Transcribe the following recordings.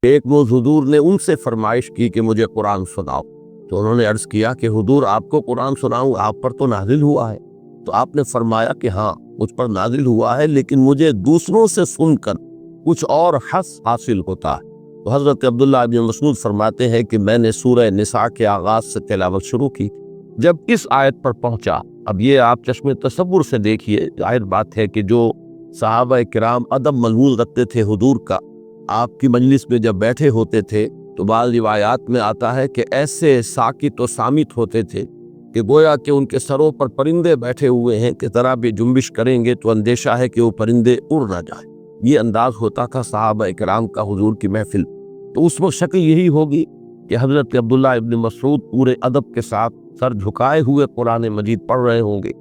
ایک روز حضور نے ان سے فرمائش کی کہ مجھے قرآن سناؤ، تو انہوں نے عرض کیا کہ حضور آپ کو قرآن سناؤں، آپ پر تو نازل ہوا ہے۔ تو آپ نے فرمایا کہ ہاں مجھ پر نازل ہوا ہے، لیکن مجھے دوسروں سے سن کر کچھ اور حظ حاصل ہوتا ہے۔ تو حضرت عبداللہ بن مسعود فرماتے ہیں کہ میں نے سورہ نساء کے آغاز سے تلاوت شروع کی، جب اس آیت پر پہنچا، اب یہ آپ چشم تصور سے دیکھیے، ظاہر بات ہے کہ جو صحابہ کرام ادب ملحوظ رکھتے تھے حضور کا، آپ کی مجلس میں جب بیٹھے ہوتے تھے تو بعض روایات میں آتا ہے کہ ایسے ساکت و صامت ہوتے تھے کہ گویا کہ ان کے سروں پر پرندے بیٹھے ہوئے ہیں کہ ذرا بھی جنبش کریں گے تو اندیشہ ہے کہ وہ پرندے اڑ نہ جائیں۔ یہ انداز ہوتا تھا صحابہ کرام کا حضور کی محفل۔ تو اس وقت شکل یہی ہوگی کہ حضرت عبداللہ ابن مسعود پورے ادب کے ساتھ سر جھکائے ہوئے قرآن مجید پڑھ رہے ہوں گے۔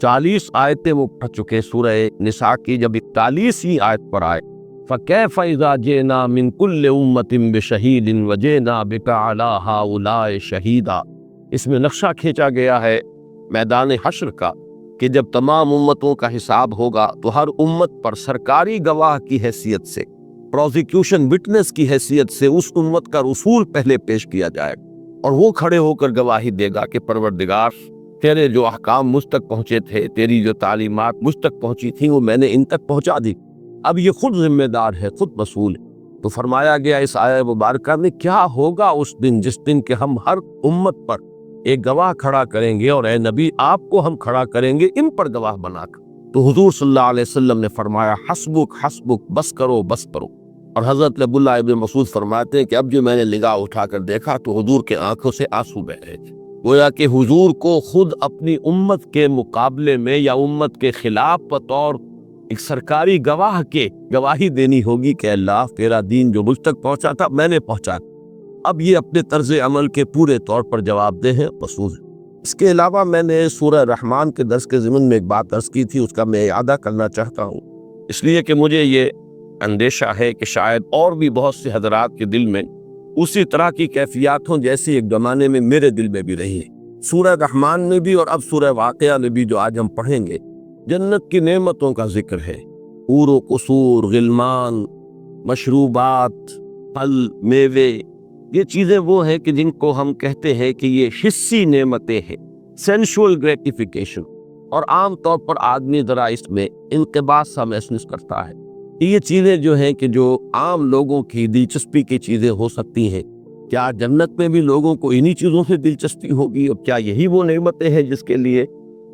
40 آیتیں وہ پڑھ چکے سورہ نساء کی، جب 41ویں آیت پر آئے فَكَيْفَ إِذَا جِئْنَا مِن كُلِّ أُمَّةٍ بِشَهِيدٍ وَجِئْنَا بِكَ عَلَىٰ هَٰؤُلَاءِ شَهِيدًا۔ اس میں نقشہ کھینچا گیا ہے میدان حشر کا کہ جب تمام امتوں کا حساب ہوگا تو ہر امت پر سرکاری گواہ کی حیثیت سے، پروزیکیوشن وٹنس کی حیثیت سے اس امت کا رسول پہلے پیش کیا جائے گا، اور وہ کھڑے ہو کر گواہی دے گا کہ پروردگار، تیرے جو احکام مجھ تک پہنچے تھے، تیری جو تعلیمات مجھ تک پہنچی تھیں وہ میں نے ان تک پہنچا دی، اب یہ خود ذمہ دار ہے، خود مسئول ہے۔ تو فرمایا گیا اس آیہ مبارکہ میں کیا ہوگا اس دن، جس دن کہ ہم ہر امت پر ایک گواہ کھڑا کریں گے، اور اے نبی آپ کو ہم کھڑا کریں گے ان پر گواہ بنا کر۔ تو حضور صلی اللہ علیہ وسلم نے فرمایا حسبک حسبک، بس کرو بس کرو۔ اور حضرت عبداللہ ابن مسعود فرماتے ہیں کہ اب جو میں نے نگاہ اٹھا کر دیکھا تو حضور کے آنکھوں سے آنسو بہ رہے تھے، گویا کہ حضور کو خود اپنی امت کے مقابلے میں یا امت کے خلاف بطور ایک سرکاری گواہ کے گواہی دینی ہوگی کہ اللہ تیرا دین جو مجھ تک پہنچا تھا میں نے پہنچا۔ اب یہ اپنے طرز عمل کے پورے طور پر جواب دہ ہے، مسعود ہے۔ اس کے علاوہ میں نے سورہ رحمان کے درس کے ضمن میں ایک بات عرض کی تھی، اس کا میں اعادہ کرنا چاہتا ہوں، اس لیے کہ مجھے یہ اندیشہ ہے کہ شاید اور بھی بہت سے حضرات کے دل میں اسی طرح کی کیفیات ہوں جیسی ایک زمانے میں میرے دل میں بھی رہی ہے۔ سورہ رحمان میں بھی اور اب سورہ واقعہ میں بھی جو آج ہم پڑھیں گے، جنت کی نعمتوں کا ذکر ہے، حور و قصور، غلمان، مشروبات، پھل، میوے، یہ چیزیں وہ ہیں کہ جن کو ہم کہتے ہیں کہ یہ حسی نعمتیں ہیں، سینشول گریٹیفیکیشن، اور عام طور پر آدمی ذرا اس میں انقباض سا محسوس کرتا ہے۔ یہ چیزیں جو ہیں کہ جو عام لوگوں کی دلچسپی کی چیزیں ہو سکتی ہیں، کیا جنت میں بھی لوگوں کو انہی چیزوں سے دلچسپی ہوگی، اور کیا یہی وہ نعمتیں ہیں جس کے لیے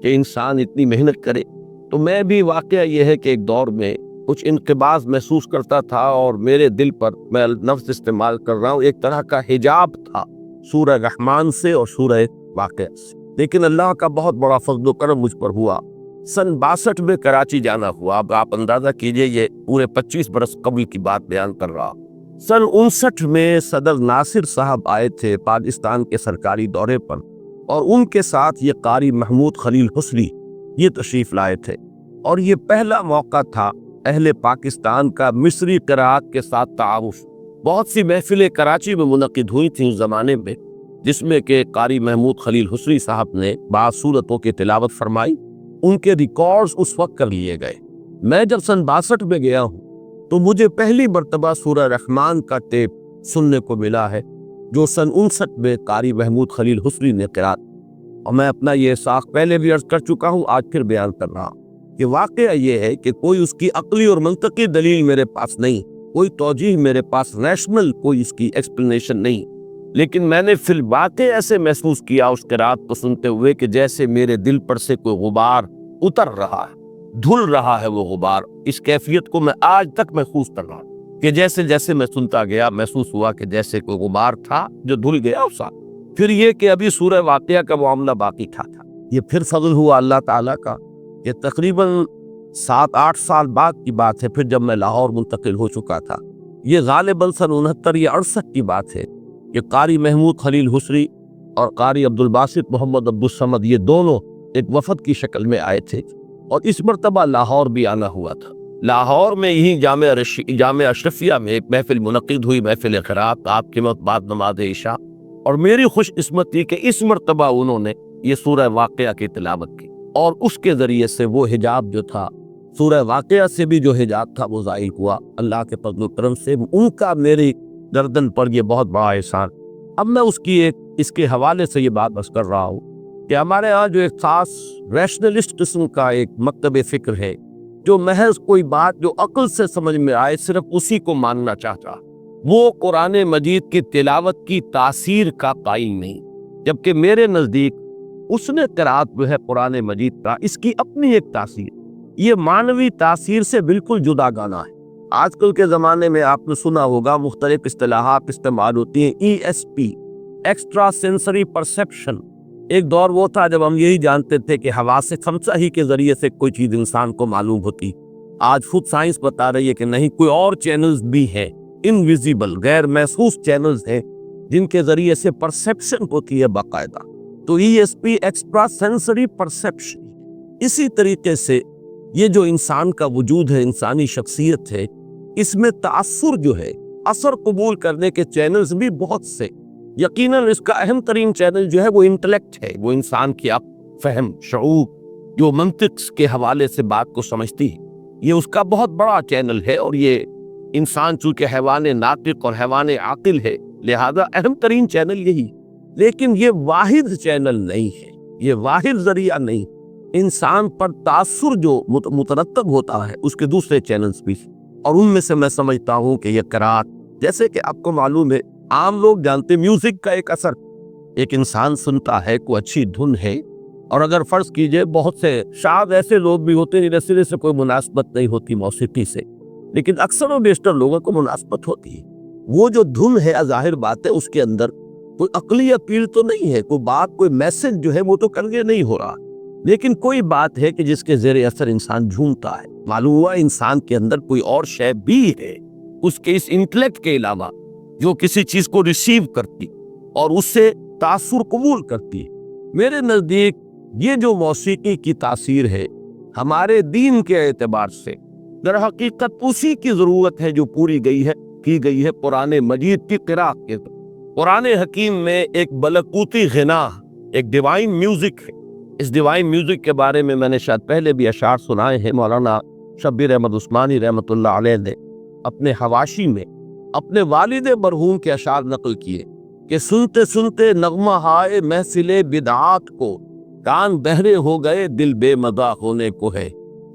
کہ انسان اتنی محنت کرے؟ تو میں بھی واقعہ یہ ہے کہ ایک دور میں کچھ انقباض محسوس کرتا تھا، اور میرے دل پر، میں لفظ استعمال کر رہا ہوں، ایک طرح کا حجاب تھا سورہ رحمان سے اور سورہ واقعہ سے۔ لیکن اللہ کا بہت بڑا فضل و کرم مجھ پر ہوا، سن 62 میں کراچی جانا ہوا۔ اب آپ اندازہ کیجئے، یہ پورے 25 برس قبل کی بات بیان کر رہا۔ سن 59 میں صدر ناصر صاحب آئے تھے پاکستان کے سرکاری دورے پر، اور ان کے ساتھ یہ قاری محمود خلیل حسنی یہ تشریف لائے تھے، اور یہ پہلا موقع تھا اہل پاکستان کا مصری قراءت کے ساتھ تعارف۔ بہت سی محفلیں کراچی میں منعقد ہوئی تھیں اس زمانے میں، جس میں کہ قاری محمود خلیل حسنی صاحب نے بعض سورتوں کی تلاوت فرمائی، ان کے ریکارڈز اس وقت کر لیے گئے۔ میں جب سن 62 میں گیا ہوں تو مجھے پہلی مرتبہ سورہ رحمان کا ٹیپ سننے کو ملا ہے، جو سن 59 میں قاری محمود خلیل حسنی نے قرات، اور میں اپنا یہ احساس پہلے بھی عرض کر چکا ہوں، آج پھر بیان کر رہا ہوں کہ واقعہ یہ ہے کہ کوئی اس کی عقلی اور منطقی دلیل میرے پاس نہیں، کوئی توجیہ میرے پاس ریشنل کوئی اس کی ایکسپلینیشن نہیں، لیکن میں نے فی الواقع ایسے محسوس کیا اس قرات کو سنتے ہوئے کہ جیسے میرے دل پر سے کوئی غبار اتر رہا ہے، دھل رہا ہے وہ غبار۔ اس کیفیت کو میں آج تک محسوس کر رہا ہوں کہ جیسے جیسے میں سنتا گیا محسوس ہوا کہ جیسے کوئی غبار تھا جو دھل گیا اس ساتھ۔ پھر یہ کہ ابھی سورہ واقعہ کا معاملہ باقی تھا۔ یہ پھر فضل ہوا اللہ تعالیٰ کا، یہ تقریباً 7-8 سال بعد کی بات ہے، پھر جب میں لاہور منتقل ہو چکا تھا۔ یہ غالباً سن 69 یا 68 کی بات ہے کہ قاری محمود خلیل حسنی اور قاری عبدالباسط محمد عبدالصمد یہ دونوں ایک وفد کی شکل میں آئے تھے، اور اس مرتبہ لاہور بھی آنا ہوا تھا۔ لاہور میں یہی جامع اشرفیہ میں ایک محفل منعقد ہوئی، محفل قرات، آپ کے وقت بعد نماز عشاء، اور میری خوش قسمتی کہ اس مرتبہ انہوں نے یہ سورہ واقعہ کی تلاوت کی، اور اس کے ذریعے سے وہ حجاب جو تھا، سورہ واقعہ سے بھی جو حجاب تھا وہ ظاہر ہوا۔ اللہ کے فضل و کرم سے ان کا میری گردن پر یہ بہت بڑا احسان۔ اب میں اس کے حوالے سے یہ بات بس کر رہا ہوں کہ ہمارے ہاں جو ایک خاص ریشنلسٹ قسم کا ایک مکتب فکر ہے، جو محض کوئی بات جو عقل سے سمجھ میں آئے صرف اسی کو ماننا چاہتا، وہ قرآن مجید کی تلاوت کی تاثیر کا قائل نہیں، جبکہ میرے نزدیک اس نے قرات جو ہے قرآن مجید کا، اس کی اپنی ایک تاثیر، یہ معنوی تاثیر سے بالکل جدا گانا ہے۔ آج کل کے زمانے میں آپ نے سنا ہوگا مختلف اصطلاحات استعمال ہوتی ہیں، ESP، ایکسٹرا سینسری پرسیپشن۔ ایک دور وہ تھا جب ہم یہی جانتے تھے کہ حواس خمسہ ہی کے ذریعے سے کوئی چیز انسان کو معلوم ہوتی، آج خود سائنس بتا رہی ہے کہ نہیں، کوئی اور چینلز بھی ہیں، انویزیبل، غیر محسوس چینلز ہیں جن کے ذریعے سے پرسیپشن ہوتی ہے باقاعدہ۔ تو ESP، ایکسٹرا سینسری پرسیپشن۔ اسی طریقے سے یہ جو انسان کا وجود ہے، انسانی شخصیت ہے، اس میں تاثر جو ہے، اثر قبول کرنے کے چینلز بھی بہت سے۔ یقیناً اس کا اہم ترین چینل جو ہے وہ انٹلیکٹ ہے، وہ انسان کی فہم، شعور، جو منطق کے حوالے سے بات کو سمجھتی ہے، یہ اس کا بہت بڑا چینل ہے۔ اور یہ انسان چونکہ حیوان ناطق اور حیوان عاقل ہے، لہذا اہم ترین چینل یہی، لیکن یہ واحد چینل نہیں ہے، یہ واحد ذریعہ نہیں۔ انسان پر تاثر جو مترتب ہوتا ہے اس کے دوسرے چینلز بھی، اور ان میں سے میں سمجھتا ہوں کہ یہ قرات، جیسے کہ آپ کو معلوم ہے، عام لوگ جانتے میوزک کا ایک اثر، ایک انسان سنتا ہے، کوئی اچھی دھن ہے، اور اگر فرض کیجئے بہت سے شاید ایسے لوگ بھی ہوتے ہیں جنہیں سرے سے کوئی مناسبت نہیں ہوتی موسیقی سے، لیکن اکثر و بیشتر لوگوں کو مناسبت ہوتی ہے، وہ جو دھن ہے ظاہر بات ہے اس کے اندر کوئی عقلی اپیل تو نہیں ہے، کوئی بات، کوئی میسج جو ہے وہ تو کنوے نہیں ہو رہا، لیکن کوئی بات ہے کہ جس کے زیر اثر انسان جھومتا ہے، معلوم ہوا انسان کے اندر کوئی اور شے بھی ہے اس کے اس انٹلیکٹ کے علاوہ جو کسی چیز کو ریسیو کرتی اور اس سے تاثر قبول کرتی ہے۔ میرے نزدیک یہ جو موسیقی کی تاثیر ہے ہمارے دین کے اعتبار سے در حقیقت اسی کی ضرورت ہے جو پوری کی گئی ہے قرآن مجید کی قرات کے۔ قرآن حکیم میں ایک ملکوتی غنا، ایک ڈیوائن میوزک ہے۔ اس ڈیوائن میوزک کے بارے میں میں نے شاید پہلے بھی اشعار سنائے ہیں۔ مولانا شبیر احمد عثمانی رحمۃ اللہ علیہ نے اپنے حواشی میں اپنے والد مرحوم کے اشعار نقل کیے کہ سنتے سنتے نغمہ ہائے محفل بدعات کو، کان بہرے ہو گئے دل بے مزہ ہونے کو ہے،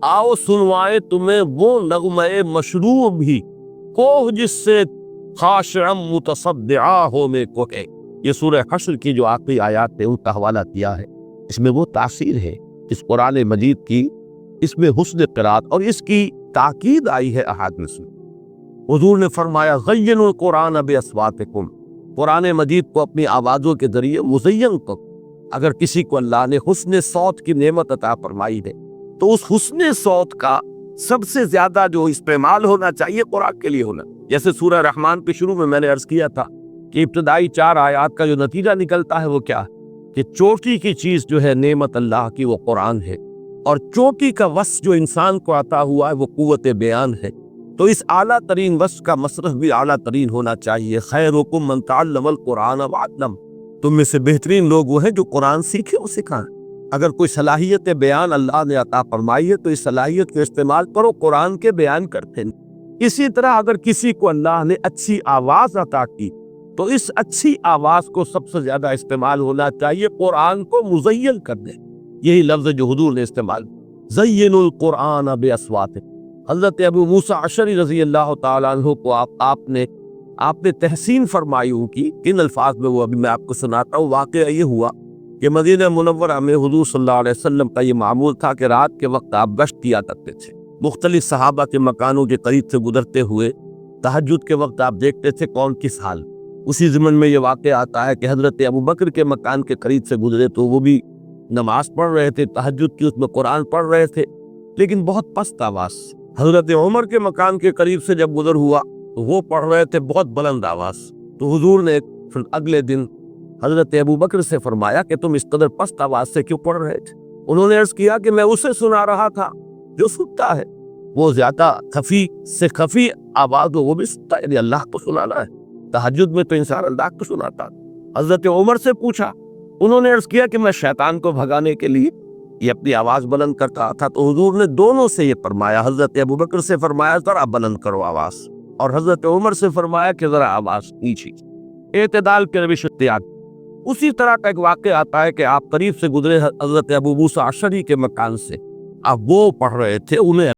آؤ سنوائے تمہیں وہ نغمہ مشروع بھی، کوہ جس سے خاشعم متصدعا ہونے کو ہے۔ یہ سورہ حشر کی جو آخری آیات ہے ان کا حوالہ کیا ہے، اس میں وہ تاثیر ہے اس قرآن مجید کی، اس میں حسن قرات اور اس کی تاکید آئی ہے احادیث میں۔ حضور نے فرمایا غینوا القرآن باصواتکم، قرآن مجید کو اپنی آوازوں کے ذریعے مزین کرو۔ اگر کسی کو اللہ نے حسن صوت کی نعمت عطا فرمائی ہے تو اس حسن صوت کا سب سے زیادہ جو استعمال ہونا چاہیے قرآن کے لیے ہونا۔ جیسے سورہ رحمان کے شروع میں نے عرض کیا تھا کہ ابتدائی 4 آیات کا جو نتیجہ نکلتا ہے وہ کیا ہے کہ چوٹی کی چیز جو ہے نعمت اللہ کی وہ قرآن ہے، اور چوٹی کا وصف جو انسان کو عطا ہوا ہے وہ قوت بیان ہے۔ تو اس اعلیٰ ترین وصف کا مصرف بھی اعلیٰ ترین ہونا چاہیے۔ خیرکم من تعلم القرآن وعلم، تم میں سے بہترین لوگ وہ ہیں جو قرآن سیکھے اور سکھائیں۔ اگر کوئی صلاحیت بیان اللہ نے عطا فرمائی ہے تو اس صلاحیت کو استعمال کرو، قرآن کے بیان کرتے ہیں۔ اسی طرح اگر کسی کو اللہ نے اچھی آواز عطا کی تو اس اچھی آواز کو سب سے زیادہ استعمال ہونا چاہیے قرآن کو مزین کرنے۔ یہی لفظ جو حضور نے استعمال، زینوا القرآن باصواتکم۔ حضرت ابو موسیٰ اشعری رضی اللہ تعالیٰ عنہ کو آپ نے تحسین فرمائی ہوں کی کن الفاظ میں، وہ ابھی میں آپ کو سناتا ہوں۔ واقعہ یہ ہوا کہ مدینہ منورہ میں حضور صلی اللہ علیہ وسلم کا یہ معمول تھا کہ رات کے وقت آپ گشت کیا کرتے تھے، مختلف صحابہ کے مکانوں کے قریب سے گزرتے ہوئے تہجد کے وقت آپ دیکھتے تھے کون کس حال۔ اسی ضمن میں یہ واقعہ آتا ہے کہ حضرت ابو بکر کے مکان کے قریب سے گزرے تو وہ بھی نماز پڑھ رہے تھے، تہجد کی، اس میں قرآن پڑھ رہے تھے، لیکن بہت پست آواز۔ حضرت عمر کے مکان کے قریب سے جب گزر ہوا تو وہ پڑھ رہے تھے بہت بلند آواز۔ تو حضور نے پھر اگلے دن حضرت ابو بکر سے فرمایا کہ تم اس قدر پست آواز سے کیوں پڑھ رہے تھے؟ انہوں نے عرض کیا کہ میں اسے سنا رہا تھا جو سنتا ہے، وہ زیادہ خفی سے خفی آواز ہو وہ بھی سنتا ہے، یعنی اللہ کو سنانا ہے۔ تہجد میں تو انسان اللہ کو سناتا۔ حضرت عمر سے پوچھا، انہوں نے عرض کیا کہ میں شیطان کو بھگانے کے لیے یہ اپنی آواز بلند کرتا تھا۔ تو حضور نے دونوں سے یہ فرمایا، حضرت ابو بکر سے فرمایا ذرا بلند کرو آواز، اور حضرت عمر سے فرمایا کہ ذرا آواز نیچی، اعتدال کے روش اختیار۔ اسی طرح کا ایک واقعہ آتا ہے کہ آپ قریب سے گزرے حضرت ابو موسیٰ اشعری کے مکان سے، اب وہ پڑھ رہے تھے، انہیں